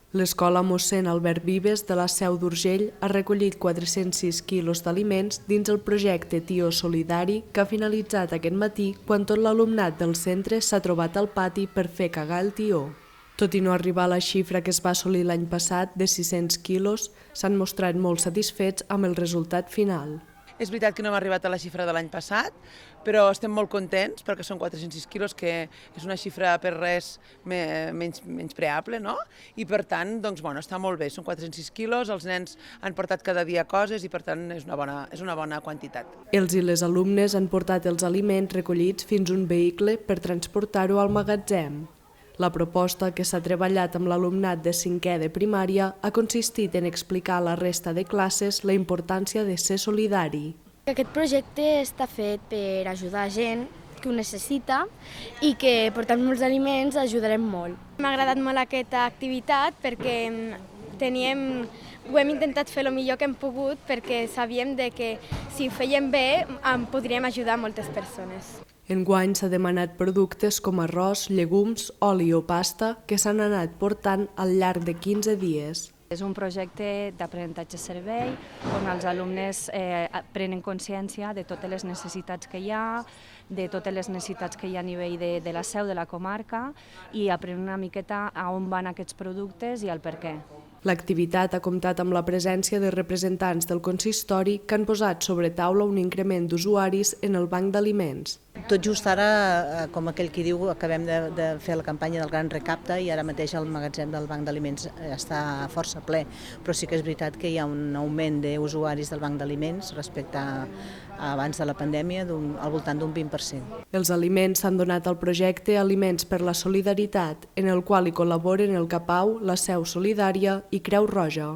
L'escola mossèn Albert Vives de la Seu d'Urgell ha recollit 406 quilos d'aliments dins el projecte Tió Solidari que ha finalitzat aquest matí quan tot l'alumnat del centre s'ha trobat al pati per fer cagar el tió. Tot i no arribar a la xifra que es va assolir l'any passat de 600 quilos, s'han mostrat molt satisfets amb el resultat final. És veritat que no hem arribat a la xifra de l'any passat, però estem molt contents perquè són 406 quilos, que és una xifra per res menyspreable, no? I per tant, doncs, està molt bé, són 406 quilos, els nens han portat cada dia coses i per tant és una bona quantitat. Els i les alumnes han portat els aliments recollits fins a un vehicle per transportar-ho al magatzem. La proposta, que s'ha treballat amb l'alumnat de 5è de primària, ha consistit en explicar a la resta de classes la importància de ser solidari. Aquest projecte està fet per ajudar gent que ho necessita i que portant molts aliments ajudarem molt. M'ha agradat molt aquesta activitat perquè ho hem intentat fer el millor que hem pogut perquè sabíem que si ho fèiem bé podríem ajudar moltes persones. Enguany s'ha demanat productes com arròs, llegums, oli o pasta que s'han anat portant al llarg de 15 dies. És un projecte d'aprenentatge-servei on els alumnes prenen consciència de totes les necessitats que hi ha, de totes les necessitats que hi ha a nivell de la seu de la comarca i aprenen una miqueta a on van aquests productes i el per què. L'activitat ha comptat amb la presència de representants del consistori que han posat sobre taula un increment d'usuaris en el banc d'aliments. Tot just ara, com aquell qui diu, acabem de fer la campanya del Gran Recapte i ara mateix el magatzem del Banc d'Aliments està força ple, però sí que és veritat que hi ha un augment d'usuaris del Banc d'Aliments respecte a abans de la pandèmia al voltant d'un 20%. Els aliments s'han donat al projecte Aliments per la Solidaritat, en el qual hi col·laboren el CAPAU, la Seu Solidària i Creu Roja.